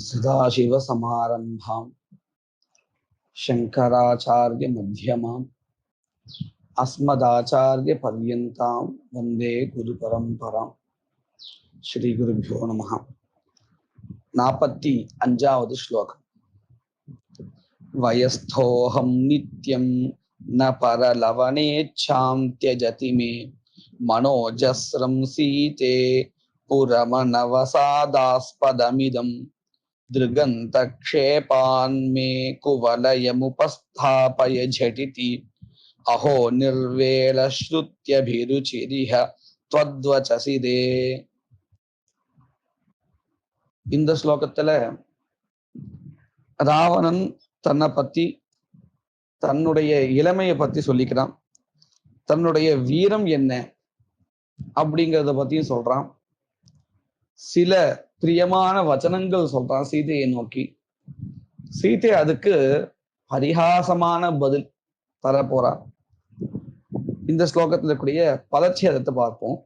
सदाशिवसमारम्भां शङ्कराचार्यमध्यमाम् अस्मदाचार्यपर्यन्तां वन्दे गुरुपरम्परां. श्रीगुरुभ्यो नमः. 45வது श्लोकम्. वयस्थोऽहं नित्यं न परलवनेच्छां त्यजति मे मनोजस्रं सीते पुरमनवसादास्पदमिदं दृगन्तक्षेपान्मे कुवलयमुपस्थापय झटिति अहो निर्वेलश्रुत्यभिरुचिरिह त्वद्वचसिदे. இந்த ஸ்லோகத்துல ராவணன் தன்னை பத்தி தன்னுடைய இளமையை பத்தி சொல்லிக்கிறான். தன்னுடைய வீரம் என்ன அப்படிங்கிறத பத்தியும் சொல்றான். சில பிரியமான வச்சனங்கள் சொல்றான் சீதையை நோக்கி. சீதை அதுக்கு பரிகாசமான பதில் தர போறார். இந்த ஸ்லோகத்துல கூடிய பதச்சேதத்தை பார்ப்போம்.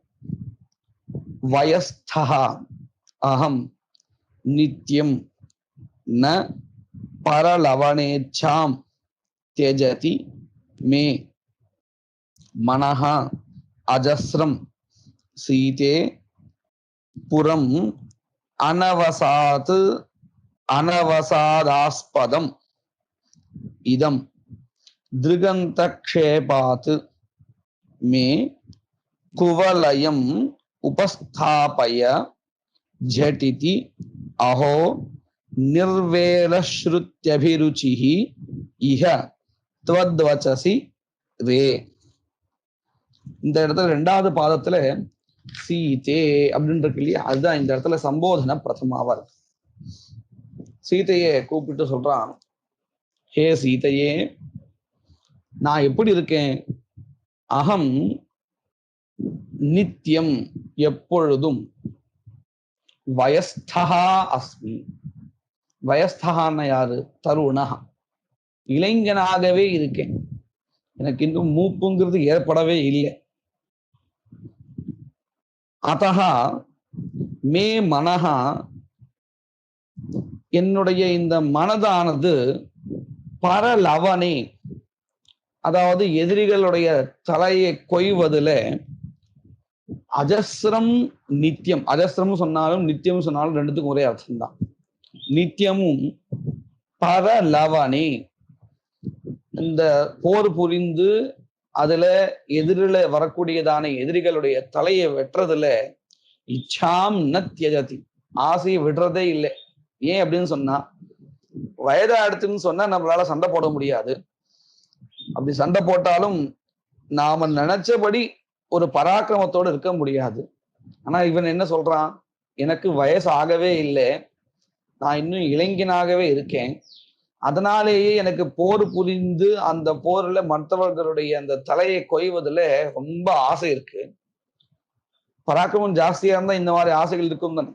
வயஸ்தா அகம் நித்யம் ந பரலவனேச்சாம் त्यजति मे मनः अजस्रम सीते पुरम अनवसादास्पदम इदम दृगन्तक्षेपात् मे कुवलयम् उपस्थापय झटिति अहो निर्वेलश्रुत्यभिरुचिः इह त्वद्वचसि रे. இந்த இடத்துல ரெண்டாவது பாதத்துல சீதே அப்படின்னு இருக்கு இல்லையா, அதுதான் இந்த இடத்துல சம்போதன பிரதமாவா இருக்கு. சீதையை கூப்பிட்டு சொல்றான், ஹே சீதையே, நான் எப்படி இருக்கேன்? அகம் நித்தியம் எப்பொழுதும் வயஸ்தா அஸ்மி. வயஸ்தகான்னு யாரு? தருணஹா, இளைஞனாகவே இருக்கேன். எனக்கு இன்னும் மூப்புங்கிறது ஏற்படவே இல்லை. அதஹா மே மனஹா, என்னுடைய இந்த மனதானது பரலவனே, அதாவது எதிரிகளுடைய தலையை கொய்வதுல அஜஸ்ரம் நித்தியம். அஜஸ்ரம் சொன்னாலும் நித்தியம் சொன்னாலும் ரெண்டுத்துக்கும் ஒரே அர்த்தம்தான். நித்தியமும் பரலவனே, இந்த போர் புரிந்து அதுல எதிரில வரக்கூடியதான எதிரிகளுடைய தலையை வெட்டுறதுல இச்சாம் ந தியஜதி, ஆசையை விடுறதே இல்லை. ஏன் அப்படின்னு சொன்னா, வயதா அடுத்துன்னு சொன்னா நம்மளால சண்டை போட முடியாது. அப்படி சண்டை போட்டாலும் நாம நினைச்சபடி ஒரு பராக்கிரமத்தோடு இருக்க முடியாது. ஆனா இவன் என்ன சொல்றான், எனக்கு வயசு ஆகவே இல்லை, நான் இன்னும் இளைஞனாகவே இருக்கேன். அதனாலேயே எனக்கு போர் புரிந்து அந்த போர்ல மற்றவர்களுடைய அந்த தலையை கொய்வதுல ரொம்ப ஆசை இருக்கு. பராக்கிரமம் ஜாஸ்தியா இருந்தா இந்த மாதிரி ஆசைகள் இருக்கும் தானே,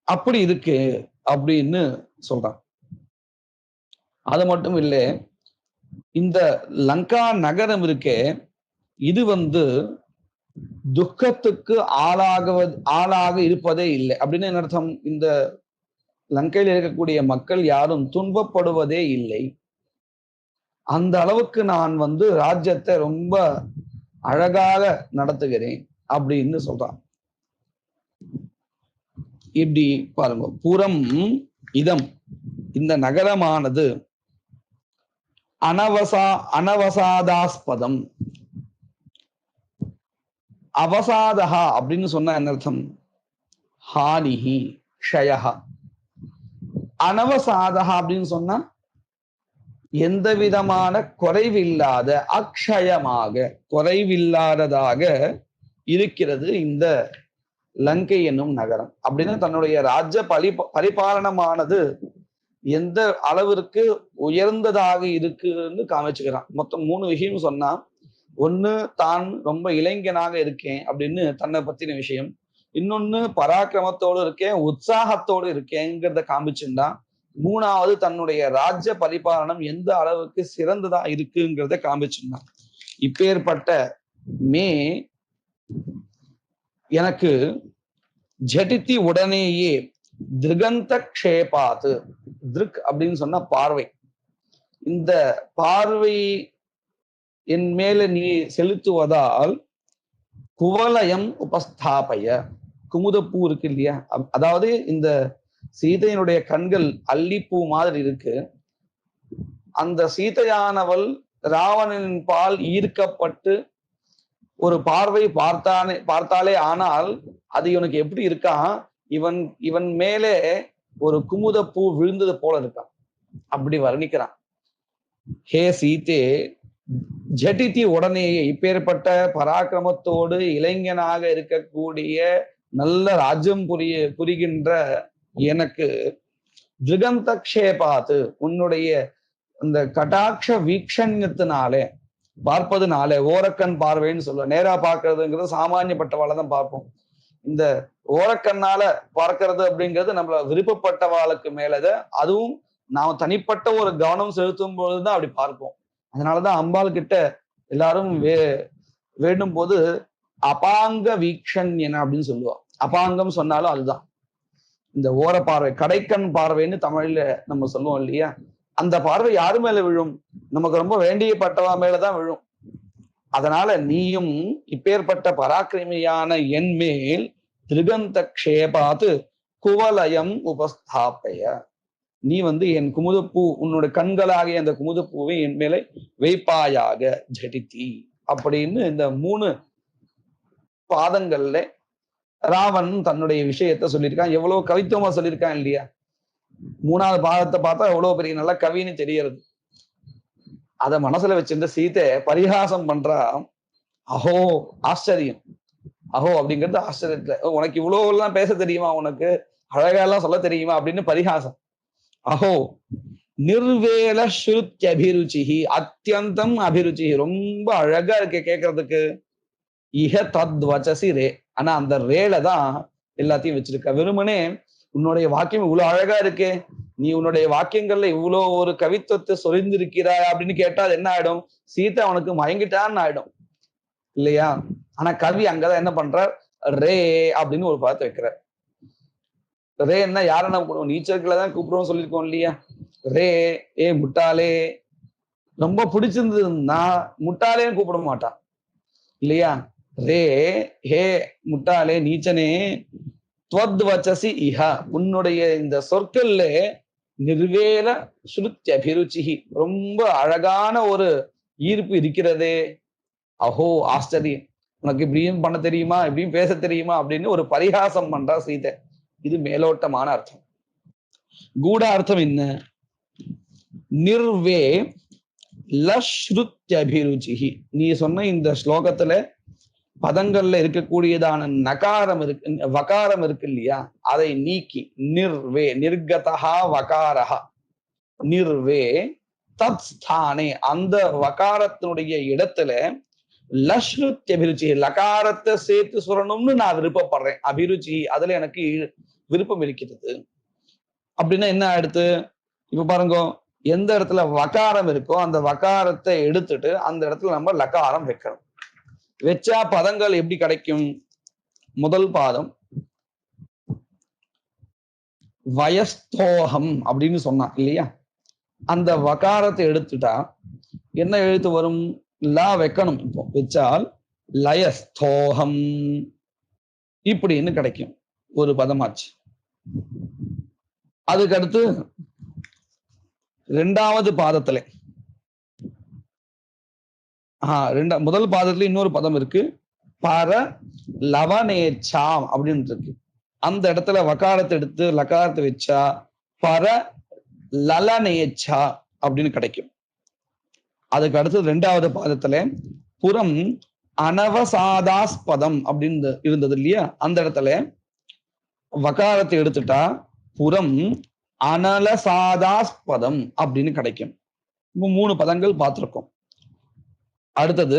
அப்படி இருக்கு அப்படின்னு சொல்றான். அது மட்டும் இல்லை, இந்த லங்கா நகரம் இருக்கே, இது துக்கத்துக்கு ஆளாக இருப்பதே இல்லை. அப்படின்னு என்ன அர்த்தம்? இந்த லங்கையில் இருக்கக்கூடிய மக்கள் யாரும் துன்பப்படுவதே இல்லை. அந்த அளவுக்கு நான் ராஜ்யத்தை ரொம்ப அழகாக நடத்துகிறேன் அப்படின்னு சொல்றான். இப்படி பாருங்க, புறம் இதம், இந்த நகரமானது அனவசாதாஸ்பதம். அவசாதா அப்படின்னு சொன்னா என்ன அர்த்தம்? ஹானிஹி க்ஷயஹா. அனவசாதா அப்படின்னு சொன்னா எந்த விதமான குறைவில்லாத, அக்ஷயமாக குறைவில்லாததாக இருக்கிறது இந்த லங்கை என்னும் நகரம். அப்படின்னா தன்னுடைய ராஜ்ய பரிபாலனமானது எந்த அளவிற்கு உயர்ந்ததாக இருக்குன்னு காமிச்சுக்கிறான். மொத்தம் 3 விஷயம் சொன்னா, ஒண்ணு தான் ரொம்ப இளைஞனாக இருக்கேன் அப்படின்னு தன்னை பத்தின விஷயம், இன்னொன்னு பராக்கிரமத்தோடு இருக்கேன், உற்சாகத்தோடு இருக்கேங்கிறத காமிச்சுண்டா, 3வது தன்னுடைய ராஜ்ய பரிபாலனம் எந்த அளவுக்கு சிறந்ததா இருக்குங்கிறத காமிச்சுண்டான். இப்பேற்பட்ட மே எனக்கு ஜடித்தி உடனேயே திருகந்த க்ஷேபாத்து. திருக் அப்படின்னு சொன்னா பார்வை. இந்த பார்வை என் மேல நீ செலுத்துவதால் குவலயம் உபஸ்தாபய. குமுதப்பூ இருக்கு இல்லையா, அதாவது இந்த சீதையினுடைய கண்கள் அல்லிப்பூ மாதிரி இருக்கு. அந்த சீதையானவள் ராவணனின் பால் ஈர்க்கப்பட்டு ஒரு பார்வை பார்த்தாலே ஆனால் அது இவனுக்கு எப்படி இருக்கான், இவன் இவன் மேலே ஒரு குமுதப்பூ விழுந்தது போல இருக்கான். அப்படி வர்ணிக்கிறான். ஹே சீதே, ஜட்டித்தி உடனேயே இப்பேற்பட்ட பராக்கிரமத்தோடு இளைஞனாக இருக்கக்கூடிய நல்ல ராஜ்யம் புரிகின்ற எனக்கு திருகந்த க்ஷேபாத்து, உன்னுடைய இந்த கடாட்ச வீக்ஷண்யத்தினாலே, பார்ப்பதுனாலே, ஓரக்கண் பார்வைன்னு சொல்லுவோம். நேரா பார்க்கறதுங்கிறது சாமானியப்பட்டவாளை தான் பார்ப்போம். இந்த ஓரக்கண்ணால பார்க்கறது அப்படிங்கிறது நம்மள விருப்பப்பட்டவாளுக்கு மேலத, அதுவும் நாம் தனிப்பட்ட ஒரு கவனம் செலுத்தும் பொழுதுதான் அப்படி பார்ப்போம். அதனாலதான் அம்பாள் கிட்ட எல்லாரும் வேண்டும் போது அபாங்க வீக்ஷண்யன அப்படின்னு சொல்லுவோம். அபாங்கம் சொன்னாலும் அதுதான் இந்த ஓர பார்வை, கடைக்கண் பார்வைன்னு தமிழ்ல நம்ம சொல்லுவோம் இல்லையா. அந்த பார்வை யாரு மேல விழும், நமக்கு ரொம்ப வேண்டியப்பட்டவா மேலதான் விழும். அதனால நீயும் இப்பேற்பட்ட பராக்கிரமியான என் மேல் திருகந்த க்ஷேபாத்து குவலயம் உபஸ்தாபய, நீ என் குமுதப்பூ, உன்னோட கண்களாகிய அந்த குமுதப்பூவை என் மேலே வைப்பாயாக ஜடித்தி அப்படின்னு இந்த 3 பாதங்கள்ல ராவன் தன்னுடைய விஷயத்த சொல்லியிருக்கான். எவ்வளவு கவித்துவமா சொல்லியிருக்கான் இல்லையா. 3வது பாதத்தை பார்த்தா எவ்வளவு பெரிய நல்ல கவின்னு தெரியறது. அத மனசுல வச்சிருந்த சீதை பரிகாசம் பண்றா. அஹோ ஆச்சரியம், அஹோ அப்படிங்கிறது ஆச்சரியத்துல, உனக்கு இவ்வளவு எல்லாம் பேச தெரியுமா, உனக்கு அழகெல்லாம் சொல்ல தெரியுமா அப்படின்னு பரிகாசம். அஹோ நிர்வேல ஸ்ருத்ய அபிருச்சி, அத்தியந்தம் அபிருச்சி, ரொம்ப அழகா இருக்கு கேட்கறதுக்கு. இஹ தத் வச்சசி ரே, ஆனா அந்த ரேல தான் எல்லாத்தையும் வச்சிருக்க. வெறுமனே உன்னுடைய வாக்கியம் இவ்வளவு அழகா இருக்கே, நீ உன்னுடைய வாக்கியங்கள்ல இவ்வளவு ஒரு கவித்துவத்தை சொரிந்திருக்கிறாய் அப்படின்னு கேட்டா அது என்ன ஆயிடும், சீதை அவனுக்கு மயங்கிட்டான்னு ஆயிடும் இல்லையா. ஆனா கவி அங்கதான் என்ன பண்றார், ரே அப்படின்னு ஒரு பதத்தை வைக்கிறார். ரே என்ன யாரை கூப்பிடுவோம், நீச்சர்களை தான் கூப்பிடுவோம் சொல்லியிருக்கோம் இல்லையா. ரே, ஏ முட்டாளே, ரொம்ப பிடிச்சிருந்ததுன்னா முட்டாளேன்னு கூப்பிட மாட்டான் இல்லையா. ரே, ஹே முட்டாளே, நீச்சனே, துவத் வச்சசி இஹ, உன்னுடைய இந்த சொற்கள்ல நிர்வேல ஸ்ருத்ய அபிருச்சி, ரொம்ப அழகான ஒரு ஈர்ப்பு இருக்கிறதே. அஹோ ஆச்சரியம், உனக்கு இப்படியும் பண்ண தெரியுமா, இப்படியும் பேச தெரியுமா அப்படின்னு ஒரு பரிகாசம் பண்றா சீதை. இது மேலோட்டமான அர்த்தம். கூட அர்த்தம் என்ன, நிர்வே லஸ்ருத்யபிருச்சி, நீ சொன்ன இந்த ஸ்லோகத்துல பதங்கள்ல இருக்கக்கூடியதான நகாரம் இருக்கு, வகாரம் இருக்கு இல்லையா, அதை நீக்கி நிர்வே, நிர்கதா வகாரஹா, நிர்வே தத் ஸ்தானே, அந்த வகாரத்தினுடைய இடத்துல லஸ்ருத்ய அபிருச்சி, லகாரத்தை சேர்த்து சொல்லணும்னு நான் விருப்பப்படுறேன். அபிருச்சி, அதுல எனக்கு விருப்பம் இருக்கிறது. அப்படின்னா என்ன ஆயிடுத்து, இப்ப பாருங்க, எந்த இடத்துல வகாரம் இருக்கோ அந்த வகாரத்தை எடுத்துட்டு அந்த இடத்துல நம்ம லகாரம் வைக்கணும். வச்சா பதங்கள் எப்படி கிடைக்கும், முதல் பாதம் வயஸ்தோகம் அப்படின்னு சொன்னான் இல்லையா, அந்த வகாரத்தை எடுத்துட்டா என்ன எழுத்து வரும், லா வைக்கணும். இப்போ வச்சால் லயஸ்தோகம் இப்படின்னு கிடைக்கும், ஒரு பதமாச்சு. அதுக்கு அடுத்து 2வது பாதத்துல முதல் பாதத்துல இன்னொரு பதம் இருக்கு, பர லவனேச்சாம் அப்படின்னு இருக்கு. அந்த இடத்துல வகாரத்தை எடுத்து லகாரத்தை வச்சா பர லலனேச்சா அப்படின்னு கிடைக்கும். அதுக்கு அடுத்து 2வது பாதத்துல புறம் அனவசாதாஸ்பதம் அப்படின்னு இருந்தது இல்லையா, அந்த இடத்துல வகாரத்தை எடுத்துட்டா புறம் அனலசாதாஸ்பதம் அப்படின்னு கிடைக்கும். 3 பதங்கள் பார்த்திருக்கோம். அடுத்தது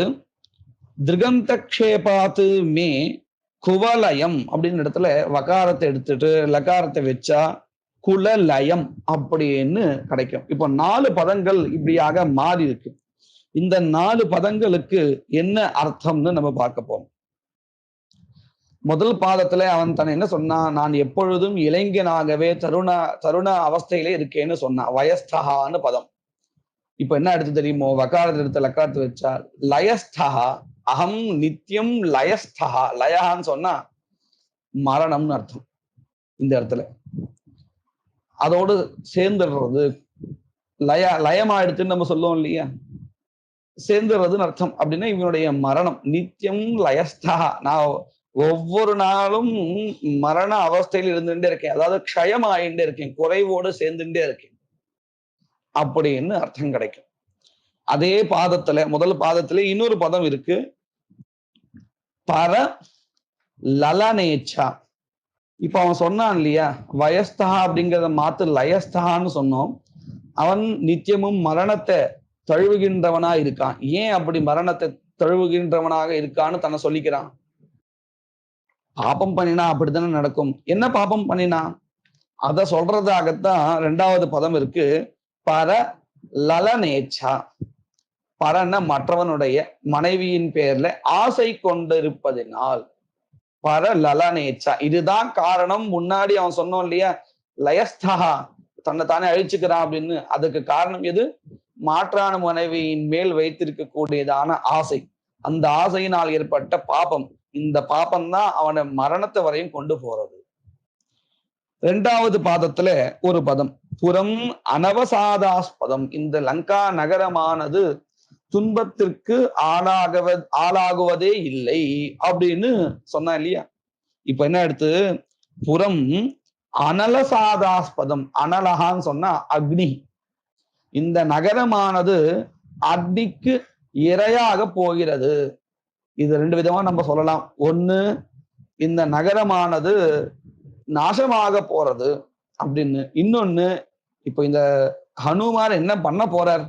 திருகந்த க்ஷேபாத்து மே குவலயம் அப்படின்னு இடத்துல வகாரத்தை எடுத்துட்டு லகாரத்தை வச்சா குலலயம் அப்படின்னு கிடைக்கும். இப்போ 4 பதங்கள் இப்படியாக மாறி இருக்கு. இந்த 4 பதங்களுக்கு என்ன அர்த்தம்னு நம்ம பார்க்க போறோம். முதல் பாதத்துல அவன் தன்னை என்ன சொன்னான், நான் எப்பொழுதும் இளைஞனாகவே தருண அவஸ்தையிலே இருக்கேன்னு சொன்னான். வயஸ்தகான்னு பதம். இப்ப என்ன அடுத்து தெரியுமோ, வக்காரத்தை எடுத்து லக்காரத்தை வச்சா லயஸ்தகா, அகம் நித்தியம் லயஸ்தகா. லயான்னு சொன்னா மரணம்னு அர்த்தம் இந்த இடத்துல. அதோடு சேர்ந்துடுறது, லயமாயிடுத்துன்னு நம்ம சொல்லுவோம் இல்லையா, சேர்ந்துடுறதுன்னு அர்த்தம். அப்படின்னா இவனுடைய மரணம் நித்தியம் லயஸ்தா, நான் ஒவ்வொரு நாளும் மரண அவஸ்தையில் இருந்துட்டே இருக்கேன், அதாவது க்ஷயம் ஆயிட்டே இருக்கேன், குறைவோடு சேர்ந்துட்டே இருக்கேன் அப்படின்னு அர்த்தம் கிடைக்கும். அதே பாதத்துல முதல் பாதத்துல இன்னொரு பதம் இருக்கு, பர லலனேச்சா. இப்ப அவன் சொன்னான் இல்லையா, வயஸ்தகா அப்படிங்கிறத மாத்து லயஸ்தகான்னு சொன்னோம். அவன் நித்தியமும் மரணத்தை தழுவுகின்றவனா இருக்கான். ஏன் அப்படி மரணத்தை தழுவுகின்றவனாக இருக்கான்னு தன்னை சொல்லிக்கிறான். பாபம் பண்ணினா அப்படித்தானே நடக்கும். என்ன பாபம் பண்ணினா அத சொல்றதாகத்தான் ரெண்டாவது பதம் இருக்கு, பர லலனேச்சா. பரன மற்றவனுடைய மனைவியின் பேர்ல ஆசை கொண்டிருப்பதினால் பர லலனேச்சா. இதுதான் காரணம். முன்னாடி அவன் சொன்னோம் இல்லையா, லயஸ்தகா தன்னை தானே அழிச்சுக்கிறான் அப்படின்னு. அதுக்கு காரணம் எது? மாற்றான மனைவியின் மேல் வைத்திருக்கக்கூடியதான ஆசை. அந்த ஆசையினால் ஏற்பட்ட பாபம். இந்த பாபம் தான் அவனை மரணத்தை வரையும் கொண்டு போறது. இரண்டாவது பாதத்துல ஒரு பதம், புறம் அனவசாதாஸ்பதம். இந்த லங்கா நகரமானது துன்பத்திற்கு ஆளாகுவதே இல்லை அப்படின்னு சொன்னா இல்லையா. இப்ப என்ன எடுத்து, புறம் அனலசாதாஸ்பதம். அனலகான்னு சொன்னா அக்னி. இந்த நகரமானது அக்னிக்கு இரையாக போகிறது. இது ரெண்டு விதமா நம்ம சொல்லலாம். ஒண்ணு, இந்த நகரமானது நாசமாக போறது அப்படின்னு. இன்னொன்னு, இப்ப இந்த ஹனுமார் என்ன பண்ண போறார்,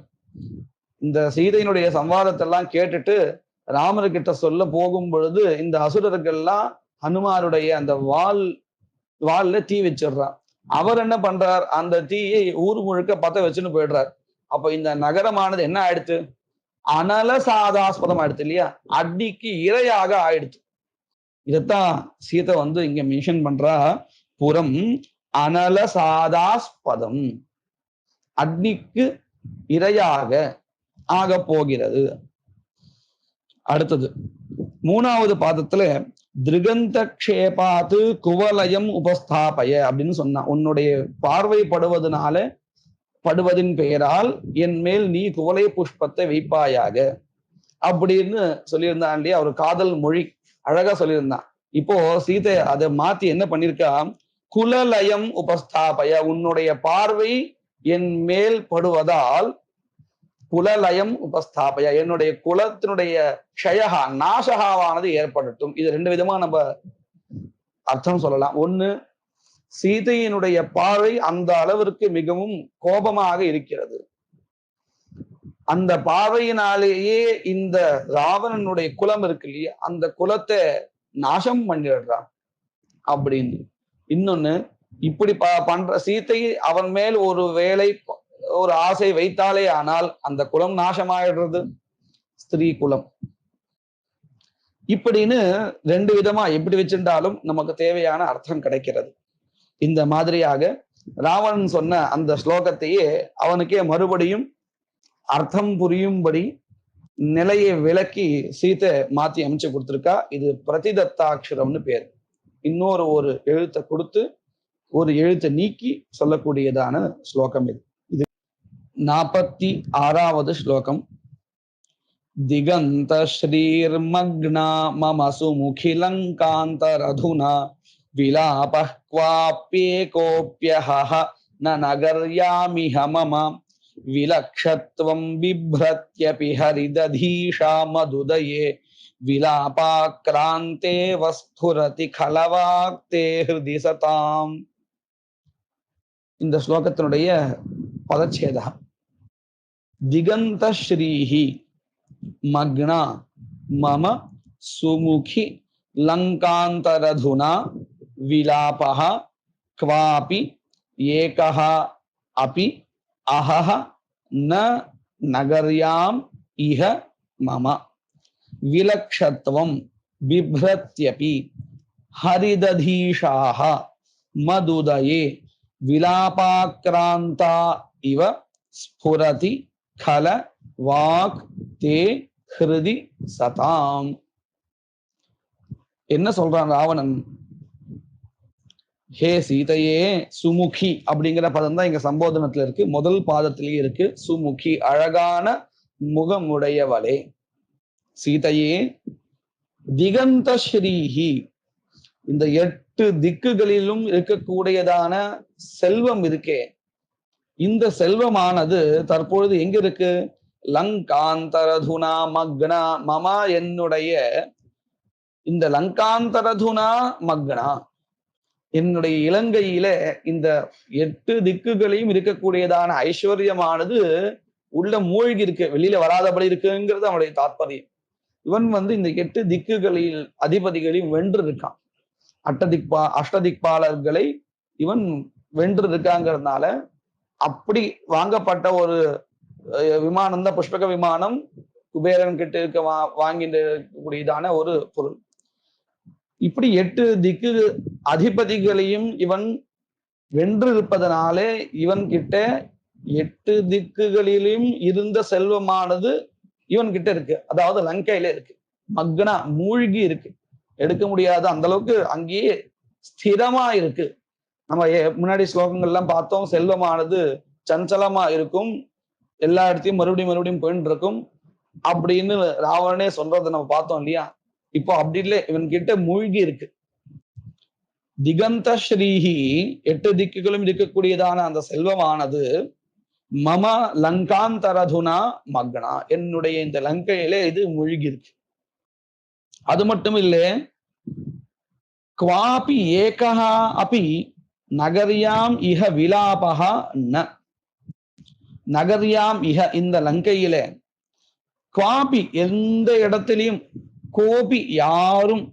இந்த சீதையினுடைய சம்வாதத்தை எல்லாம் கேட்டுட்டு ராமர்கிட்ட சொல்ல போகும் பொழுது இந்த அசுரர்கள்லாம் ஹனுமாருடைய அந்த வால்ல தீ வச்சிடுறார். அவர் என்ன பண்றார், அந்த தீயை ஊர் முழுக்க பத்த வச்சுன்னு போயிடுறார். அப்ப இந்த நகரமானது என்ன ஆயிடுத்து, அனலசாதாஸ்பதம் ஆயிடுத்து இல்லையா, அக்னிக்கு இரையாக ஆயிடுச்சு. இதத்தான் சீதை இங்க மென்ஷன் பண்றா, புறம் அனலசாதாஸ்பதம், அக்னிக்கு இரையாக ஆக போகிறது. அடுத்தது மூணாவது பாதத்துல திருகந்த க்ஷேபாத்து குவலயம் உபஸ்தாபய அப்படின்னு சொன்னா, உன்னுடைய படுவதின் பெயரால் என் மேல் நீ குவலை புஷ்பத்தை வைப்பாயாக அப்படின்னு சொல்லியிருந்தான் இல்லையா. ஒரு காதல் மொழி அழகா சொல்லியிருந்தான். இப்போ சீதை அதை மாத்தி என்ன பண்ணிருக்கா, குலலயம் உபஸ்தாபய, உன்னுடைய பார்வை என் மேல் படுவதால் குலலயம் உபஸ்தாபய, என்னுடைய குலத்தினுடைய க்ஷயகா நாசகாவானது ஏற்படட்டும். இது ரெண்டு விதமா நம்ம அர்த்தம் சொல்லலாம். ஒண்ணு, சீதையினுடைய பார்வை அந்த அளவிற்கு மிகவும் கோபமாக இருக்கிறது, அந்த பார்வையினாலேயே இந்த ராவணனுடைய குலம் இருக்கு இல்லையா, அந்த குலத்தை நாசம் பண்ணிடுறான் அப்படின்னு. இன்னொன்னு, இப்படி பண்ற சீதை அவன் மேல் ஒரு ஆசை வைத்தாலே ஆனால் அந்த குலம் நாசமாயிடுறது, ஸ்திரீ குலம். இப்படின்னு ரெண்டு விதமா எப்படி வச்சிருந்தாலும் நமக்கு தேவையான அர்த்தம் கிடைக்கிறது. இந்த மாதிரியாக ராவணன் சொன்ன அந்த ஸ்லோகத்தையே அவனுக்கே மறுபடியும் அர்த்தம் புரியும்படி நிலையை விளக்கி சீதை மாத்தி அமைச்சு கொடுத்திருக்கா. இது பிரதிதத்தாட்சரம்னு பேர். ஒரு எழுத்தை கொடுத்து ஒரு எழுத்தை நீக்கி சொல்லக்கூடியதான ஸ்லோகம் இது. 46வது ஸ்லோகம். திகந்த ஸ்ரீர்மக்னா மம சுமுகிலங்காந்தரதுனா விலாபः क्वाप्येकोऽप्यहः न नगर्यामिह मम विलक्षत्वं बिभ्रत्यपि हरिदधीशा मधुदये विलापाक्रान्ते वस्फुरति खलवाक्ते हृदि सताम्. இந்த ஸ்லோகத்தினுடைய பதச்சேதம், திகந்த ஸ்ரீஹி மக்னா மம சுமுகி லங்காந்தரதுனா விலாபஹ க்வாபி ஏகஹ அபி அஹஹ ந நகர்யாம் இஹ மம விலக்ஷத்வம் பிப்ரத்யபி ஹரிததீஷாஹ மதுதயே விலாபாக்ராந்தா இவ ஸ்புரதி கல வாக் தே ஹிருதி சதாம். என்ன சொல்றான் ராவணன்? ஹே சீதையே, சுமுகி அப்படிங்கிற பதம் தான் இங்க சம்போதனத்துல இருக்கு. முதல் பாதத்திலேயே இருக்கு சுமுகி, அழகான முகமுடையவளே. சீதையே, திகந்த ஸ்ரீஹி, இந்த 8 திக்குகளிலும் இருக்கக்கூடியதான செல்வம் இருக்கே, இந்த செல்வமானது தற்பொழுது எங்க இருக்கு? லங்காந்தரதுனா மக்னா மமா, என்னுடைய இந்த லங்காந்தரதுனா மக்னா, என்னுடைய இலங்கையில இந்த 8 திக்குகளையும் இருக்கக்கூடியதான ஐஸ்வர்யமானது உள்ள மூழ்கி இருக்கு, வெளியில வராதபடி இருக்குங்கிறது அவனுடைய தாற்பயம். இவன் இந்த 8 திக்குகளில் அதிபதிகளையும் வென்று இருக்கான். அஷ்டதிக்பாலர்களை இவன் வென்று இருக்காங்கிறதுனால அப்படி வாங்கப்பட்ட ஒரு விமானம் தான் புஷ்பக விமானம். குபேரன் கிட்ட இருக்க வாங்கிட்டு இருக்கக்கூடியதான ஒரு பொருள். இப்படி 8 திக்கு அதிபதிகளையும் இவன் வென்று இருப்பதனாலே இவன் கிட்ட 8 திக்குகளிலும் இருந்த செல்வமானது இவன் கிட்ட இருக்கு. அதாவது லங்கையில இருக்கு, மக்னா மூழ்கி இருக்கு, எடுக்க முடியாத அந்த அளவுக்கு அங்கேயே ஸ்திரமா இருக்கு. நம்ம முன்னாடி ஸ்லோகங்கள்லாம் பார்த்தோம், செல்வமானது சஞ்சலமா இருக்கும், எல்லா இடத்தையும் மறுபடியும் போயிட்டு இருக்கும் அப்படின்னு ராவணனே சொல்றதை நம்ம பார்த்தோம் இல்லையா? இப்போ அப்படி இல்லை, இவன் கிட்ட மூழ்கி இருக்கு. திகந்த ஸ்ரீஹி, 8 திக்குகளும் இருக்கக்கூடியதான அந்த செல்வமானது மம லங்காந்தரதுனா மக்னா, என்னுடைய இந்த லங்கையிலே இது மூழ்கி இருக்கு. அது மட்டும் இல்லை, குவாபி ஏகஹா அபி நகரியாம் இஹ விலாபஹா ந, நகரியாம் இஹ, இந்த லங்கையில குவாபி எந்த இடத்திலையும், கோபி யாரும்,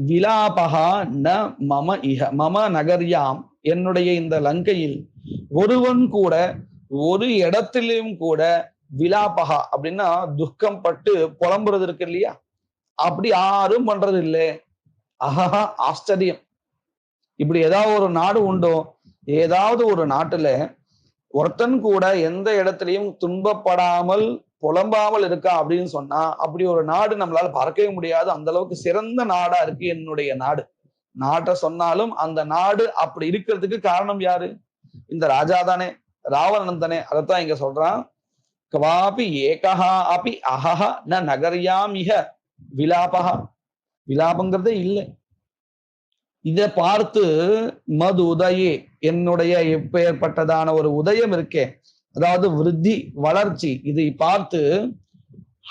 விலாபகா ந மம இஹ, மம நகரியாம் என்னுடைய இந்த லங்கையில் ஒருவன் கூட ஒரு இடத்திலும் கூட விலாபகா அப்படின்னா துக்கம் பட்டு புலம்புறது இருக்கு இல்லையா, அப்படி யாரும் பண்றது இல்லை. அஹா, ஆச்சரியம். இப்படி ஏதாவது ஒரு நாடு உண்டோ? ஏதாவது ஒரு நாட்டுல ஒருத்தன் கூட எந்த இடத்திலையும் துன்பப்படாமல் புலம்பாமல் இருக்கா அப்படின்னு சொன்னா அப்படி ஒரு நாடு நம்மளால பார்க்கவே முடியாது. அந்த அளவுக்கு சிறந்த நாடா இருக்கு என்னுடைய நாடு. நாட்டை சொன்னாலும் அந்த நாடு அப்படி இருக்கிறதுக்கு காரணம் யாரு? இந்த ராஜா தானே, ராவணன் தானே. அதைத்தான் இங்க சொல்றான். கவாபி ஏகஹா அபி அஹஹ ந நகரியாம் இஹ விலாபஹா, விலாபங்கிறதே இல்லை. இதை பார்த்து மது உதயே, என்னுடைய எப்பேற்பட்டதான ஒரு உதயம் இருக்கே, அதாவது விருத்தி வளர்ச்சி, இதை பார்த்து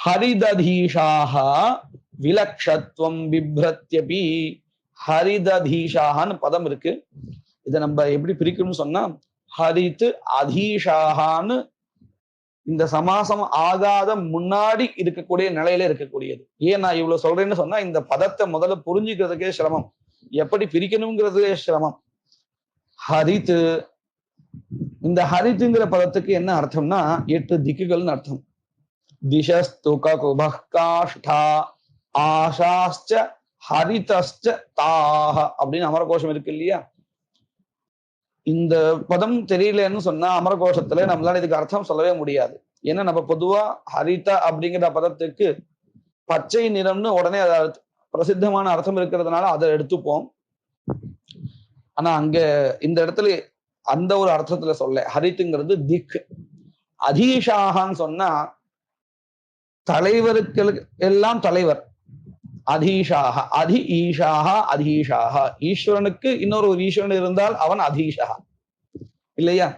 ஹரிததீஷாக விலக்ஷத்வம் பிப்ரத்யபி, ஹரிததீஷாகன்னு பதம் இருக்கு. இதை நம்ம எப்படி பிரிக்கணும்னு சொன்னா, ஹரித்து அதீஷாகான்னு இந்த சமாசம் ஆகாத முன்னாடி இருக்கக்கூடிய நிலையில இருக்கக்கூடியது. ஏன் நான் இவ்வளவு சொல்றேன்னு சொன்னா, இந்த பதத்தை முதல்ல புரிஞ்சுக்கிறதுக்கே சிரமம், எப்படி பிரிக்கணுங்கிறதுக்கே சிரமம். ஹரித்து, இந்த ஹரித்துங்கிற பதத்துக்கு என்ன அர்த்தம்னா 8 திக்குகள்னு அர்த்தம். திசஸ்துக குபஹ்காஷ்டா ஆஷாஸ்ச ஹரிதஸ்ச தாஹ அப்படின்னு அமரகோஷம் இருக்கு இல்லையா? இந்த பதம் தெரியலன்னு சொன்னா அமரகோஷத்துல நம்மளால இதுக்கு அர்த்தம் சொல்லவே முடியாது. ஏன்னா நம்ம பொதுவா ஹரித அப்படிங்கிற பதத்துக்கு பச்சை நிறம்னு உடனே பிரசித்தமான அர்த்தம் இருக்கிறதுனால அதை எடுத்துப்போம். ஆனா அங்க இந்த இடத்துல அந்த ஒரு அர்த்தத்துல சொல்ல, ஹரித்துங்கிறது திக். அதீஷாகான்னு சொன்னா தலைவருக்கு எல்லாம் தலைவர், அதீஷாக, அதி ஈஷாக அதீஷாக, ஈஸ்வரனுக்கு இன்னொரு ஒரு ஈஸ்வரன் இருந்தால் அவன் அதீஷாக இல்லையா?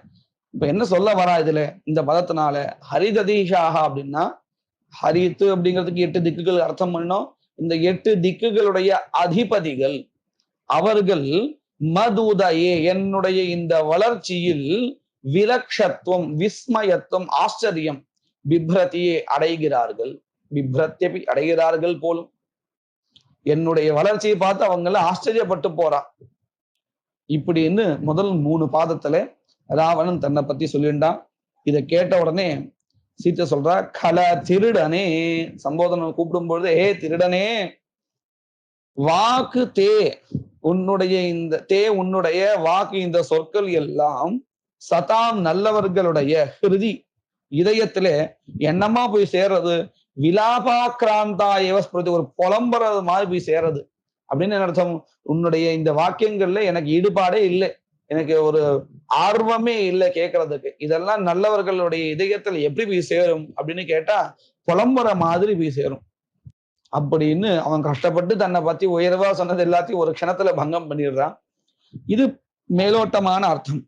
இப்ப என்ன சொல்ல வரா இதுல இந்த பதத்தினால? ஹரிததீஷாக அப்படின்னா ஹரித்து அப்படிங்கிறதுக்கு 8 திக்குகள் அர்த்தம் பண்ணோம். இந்த 8 திக்குகளுடைய அதிபதிகள் அவர்கள் மதுதயே, என்னுடைய இந்த வளர்ச்சியில் விலக்ஷத்துவம் விஸ்மயத்துவம் ஆச்சரியம் பிப்ரதியை அடைகிறார்கள், பிப்ரத்யபி அடைகிறார்கள் போலும். என்னுடைய வளர்ச்சியை பார்த்து அவங்க ஆச்சரியப்பட்டு போறான். இப்படின்னு முதல் 3 பாதத்துல ராவணன் தன்னை பத்தி சொல்லிண்டான். இதை கேட்ட உடனே சீத்தை சொல்றா, கல திருடனே, சம்போதனை கூப்பிடும் பொழுது, ஏ திருடனே, வாக்கு தே உன்னுடைய இந்த உன்னுடைய வாக்கு இந்த சொற்கள் எல்லாம் சதாம் நல்லவர்களுடைய ஹிருதி இதயத்திலே என்னமா போய் சேர்றது, விலாபாக்கிராந்தா ஏவஸ்பிருதி ஒரு புலம்புறது மாதிரி போய் சேர்றது அப்படின்னு என்ன அர்த்தம், உன்னுடைய இந்த வாக்கியங்கள்ல எனக்கு ஈடுபாடே இல்லை, எனக்கு ஒரு ஆர்வமே இல்லை கேட்கறதுக்கு, இதெல்லாம் நல்லவர்களுடைய இதயத்துல எப்படி போய் சேரும் அப்படின்னு கேட்டா புலம்புற மாதிரி போய் சேரும் அப்படின்னு அவன் கஷ்டப்பட்டு தன்னை பத்தி உயர்வா சொன்னது எல்லாத்தையும் ஒரு க்ஷணத்துல பங்கம் பண்ணிடுறான். இது மேலோட்டமான அர்த்தம்.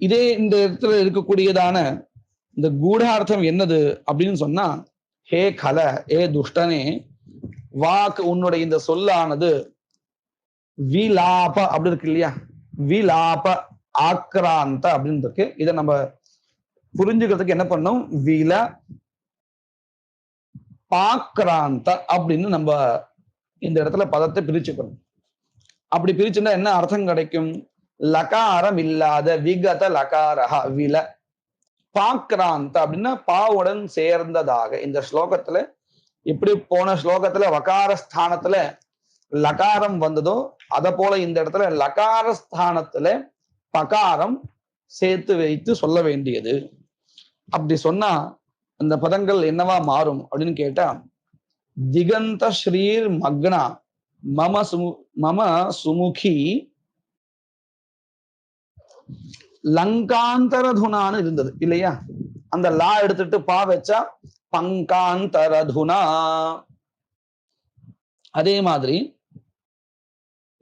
இதே இந்த இடத்துல இருக்கக்கூடியதான இந்த கூடார்த்தம் என்னது அப்படின்னு சொன்னா, ஹே கல, ஏ துஷ்டனே, வாக்கு உன்னுடைய இந்த சொல்லானது விலாப அப்படி இருக்கு இல்லையா, விலாப ஆக்ராந்த அப்படின்னு இருக்கு. இதை நம்ம புரிஞ்சுக்கிறதுக்கு என்ன பண்ணோம், வில பாக்ராந்த அப்படின்னு நம்ம இந்த இடத்துல பதத்தை பிரிச்சுக்கணும். அப்படி பிரிச்சுன்னா என்ன அர்த்தம் கிடைக்கும், லகாரம் இல்லாத விகத லகாரஹா வில பாக்ராந்த அப்படின்னா பாவுடன் சேர்ந்ததாக. இந்த ஸ்லோகத்துல எப்படி போன ஸ்லோகத்துல வகார ஸ்தானத்துல லகாரம் வந்ததோ அத போல இந்த இடத்துல லகார ஸ்தானத்துல பகாரம் சேர்த்து வைத்து சொல்ல வேண்டியது. அப்படி சொன்னா அந்த பதங்கள் என்னவா மாறும் அப்படின்னு கேட்டா, திகந்த ஸ்ரீர் மக்னா மம சுமுகி லங்காந்தரதுனான்னு இருந்தது இல்லையா, அந்த லா எடுத்துட்டு பா வச்சா பங்காந்தரதுனா. அதே மாதிரி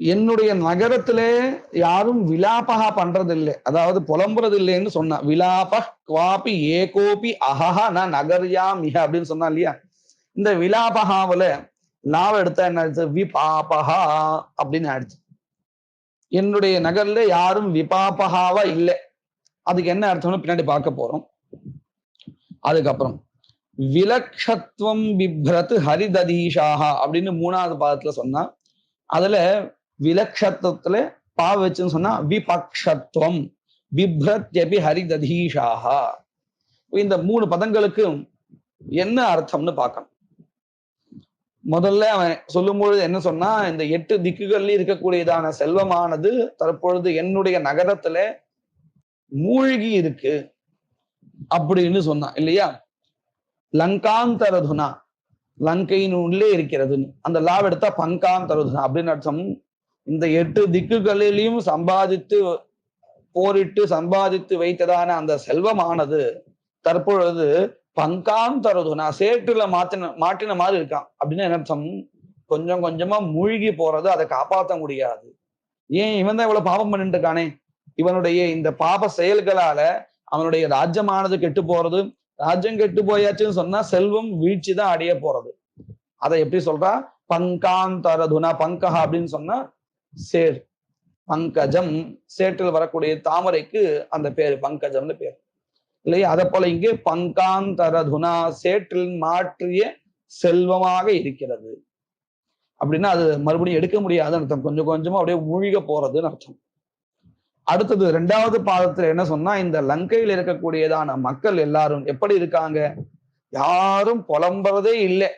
என்னுடைய நகரத்திலே யாரும் விலாபகா பண்றது இல்லை, அதாவது புலம்புறது இல்லைன்னு சொன்னா, விலாப குவாபி ஏகோபி அஹஹ ந நகர்யா மிக அப்படின்னு சொன்னா இல்லையா, இந்த விலாபகாவில லாவ எடுத்தா என்ன ஆயிடுச்சு, விபாபகா அப்படின்னு ஆயிடுச்சு. என்னுடைய நகர்ல யாரும் விபாபகாவா இல்லை, அதுக்கு என்ன அர்த்தம்னு பின்னாடி பார்க்க போறோம். அதுக்கப்புறம் விலக்ஷத்வம் பிப்ரத் ஹரிததீஷாஹா அப்படின்னு மூணாவது பாதத்துல சொன்னா, அதுல விலக்ஷத்துவத்துல பா வச்சுன்னு சொன்னா விபக்ஷத்துவம் பிப்ரத்யபி ஹரிததீஷாஹா. இந்த மூணு பதங்களுக்கு என்ன அர்த்தம்னு பார்க்கணும். முதல்ல அவன் சொல்லும்பொழுது என்ன சொன்னா, இந்த 8 திக்குகள்ல இருக்கக்கூடியதான செல்வமானது தற்பொழுது என்னுடைய நகரத்துல மூழ்கி இருக்கு அப்படின்னு சொன்னான் இல்லையா. லங்காந்தரதுனா லங்கையின் உள்ளே இருக்கிறதுன்னு, அந்த லாவ் எடுத்தா பங்காந்தரதுனா அப்படின்னு அர்த்தம். இந்த 8 திக்குகளிலையும் சம்பாதித்து போரிட்டு சம்பாதித்து வைத்ததான அந்த செல்வமானது தற்பொழுது பங்காந்தரதுனா சேற்றுல மாட்டின மாதிரி இருக்கான் அப்படின்னு என்ன அர்த்தம், கொஞ்சம் கொஞ்சமா மூழ்கி போறது, அதை காப்பாற்ற முடியாது. ஏன், இவன் தான் இவ்வளவு பாபம் பண்ணிட்டு இருக்கானே, இவனுடைய இந்த பாப செயல்களால அவனுடைய ராஜ்யமானது கெட்டு போறது, ராஜ்யம் கெட்டு போயாச்சுன்னு சொன்னா செல்வம் வீழ்ச்சி தான் அடைய போறது. அதை எப்படி சொல்றா, பங்காந்தரதுனா, பங்கஹா அப்படின்னு சொன்னா சேர், பங்கஜம் சேற்றில் வரக்கூடிய தாமரைக்கு அந்த பேரு பங்கஜம்னு பேர் இல்லையா. அதை போல இங்கே பங்காந்தரதுனா சேற்றில் மாற்றிய செல்வமாக இருக்கிறது அப்படின்னா அது மறுபடியும் எடுக்க முடியாதுன்னு அர்த்தம், கொஞ்சம் கொஞ்சமா அப்படியே மூழ்க போறதுன்னு அர்த்தம். அடுத்தது 2வது பாதத்துல என்ன சொன்னா, இந்த லங்கையில் இருக்கக்கூடியதான மக்கள் எல்லாரும் எப்படி இருக்காங்க, யாரும் புலம்புறதே இல்லை,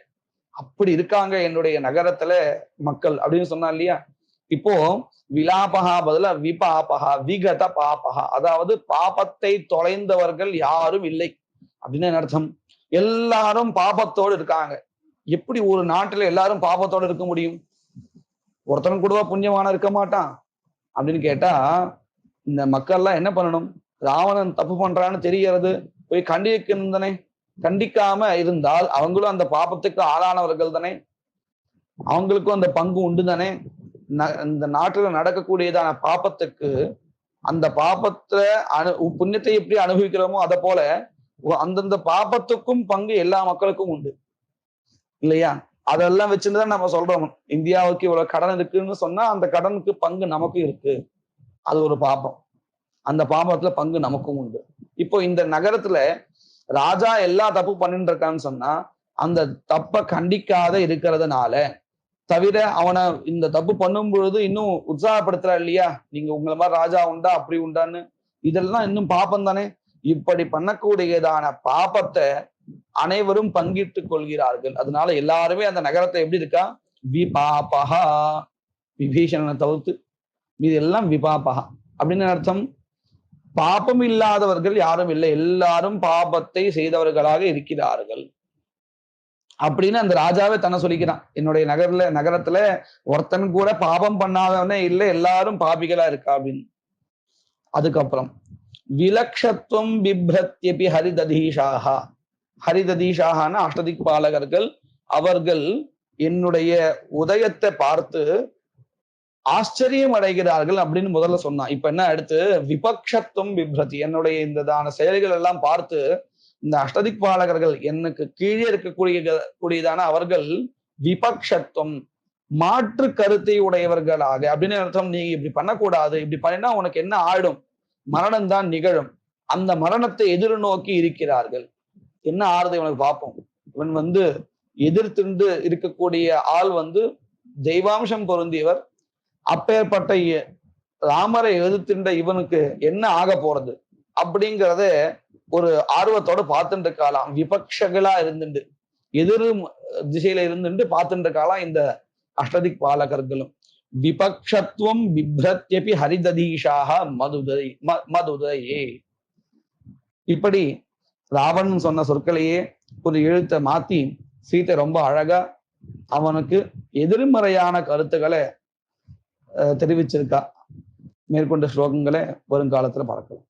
அப்படி இருக்காங்க என்னுடைய நகரத்துல மக்கள் அப்படின்னு சொன்னா இல்லையா. இப்போ விலாபகா பதில விபாபகா விகத பாபகா, அதாவது பாபத்தை தொலைந்தவர்கள் யாரும் இல்லை அப்படின்னு அர்த்தம். எல்லாரும் பாபத்தோடு இருக்காங்க. எப்படி ஒரு நாட்டுல எல்லாரும் பாபத்தோடு இருக்க முடியும், ஒருத்தன் கூடவா புண்ணியமான இருக்க மாட்டான் அப்படின்னு கேட்டா, இந்த மக்கள்லாம் என்ன பண்ணணும், ராவணன் தப்பு பண்றான்னு தெரிகிறது, போய் கண்டிக்கணும் தானே. கண்டிக்காம இருந்தால் அவங்களும் அந்த பாபத்துக்கு ஆளானவர்கள் தானே, அவங்களுக்கும் அந்த பங்கு உண்டு தானே. இந்த நாட்டுல நடக்கக்கூடியதான பாபத்துக்கு, அந்த பாபத்தை புண்ணியத்தை எப்படி அனுபவிக்கிறோமோ அதை போல அந்தந்த பாபத்துக்கும் பங்கு எல்லா மக்களுக்கும் உண்டு இல்லையா. அதெல்லாம் வச்சுதான் நம்ம சொல்றோம், இந்தியாவுக்கு இவ்வளவு கடன் இருக்குன்னு சொன்னா அந்த கடனுக்கு பங்கு நமக்கும் இருக்கு, அது ஒரு பாபம், அந்த பாபத்துல பங்கு நமக்கும் உண்டு. இப்போ இந்த நகரத்துல ராஜா எல்லா தப்பு பண்ணிட்டு இருக்கான்னு சொன்னா அந்த தப்பை கண்டிக்காத இருக்கிறதுனால, தவிர அவனை இந்த தப்பு பண்ணும் பொழுது இன்னும் உற்சாகப்படுத்துறா இல்லையா, நீங்க உங்களை மாதிரி ராஜா உண்டா அப்படி உண்டான்னு, இதெல்லாம் இன்னும் பாபம் தானே. இப்படி பண்ணக்கூடியதான பாபத்தை அனைவரும் பங்கிட்டுக் கொள்கிறார்கள். அதனால எல்லாருமே அந்த நகரத்தை எப்படி இருக்கா, விபாபகா. விபீஷணனை தவிர்த்து இது எல்லாம் விபாபகா அப்படின்னு அர்த்தம். பாபம் இல்லாதவர்கள் யாரும் இல்லை, எல்லாரும் பாபத்தை செய்தவர்களாக இருக்கிறார்கள் அப்படின்னு அந்த ராஜாவே தன்னை சொல்லிக்கிறான். என்னுடைய நகரத்துல ஒருத்தன் கூட பாபம் பண்ணாதவனே இல்லை, எல்லாரும் பாபிகளா இருக்கா அப்படின்னு. அதுக்கப்புறம் விலக்ஷத்துவம் பிப்ரத்யபி ஹரிததீஷாகா. ஹரிததீஷாகான அஷ்டதிக் பாலகர்கள், அவர்கள் என்னுடைய உதயத்தை பார்த்து ஆச்சரியம் அடைகிறார்கள் அப்படின்னு முதல்ல சொன்னான். இப்ப என்ன அடுத்து விபக்ஷத்துவம் பிப்ரதி, என்னுடைய இந்த செயல்கள் எல்லாம் பார்த்து இந்த அஷ்டதிக் பாலகர்கள் எனக்கு கீழே இருக்கக்கூடியதான அவர்கள் விபக்ஷத்துவம் மாற்று கருத்தை உடையவர்களாக அப்படின்னு அர்த்தம். நீ இப்படி பண்ணக்கூடாது, இப்படி பண்ணினா உனக்கு என்ன ஆயிடும், மரணம் தான் நிகழும், அந்த மரணத்தை எதிர்நோக்கி இருக்கிறார்கள். என்ன ஆறுது இவனுக்கு பார்ப்போம். இவன் எதிர்த்துண்டு இருக்கக்கூடிய ஆள் தெய்வாம்சம் பொருந்தியவர். அப்பேற்பட்ட ராமரை எதிர்த்துண்ட இவனுக்கு என்ன ஆக போறது அப்படிங்கிறத ஒரு ஆர்வத்தோட பார்த்துட்டு இருக்கலாம். விபக்ஷகளா இருந்துட்டு எதிர் திசையில இருந்துட்டு பார்த்துட்டு இருக்கலாம் இந்த அஷ்டதிக் பாலகர்களும். விபக்ஷத்துவம் பிப்ரத்யபி ஹரிததீஷாக மதுதயே. இப்படி ராவணன் சொன்ன சொற்களையே ஒரு எழுத்தை மாத்தி சீதை ரொம்ப அழகா அவனுக்கு எதிர்மறையான கருத்துக்களை தெரிவிச்சிருக்கா. மேற்கொண்ட ஸ்லோகங்களை வருங்காலத்துல பார்க்கலாம்.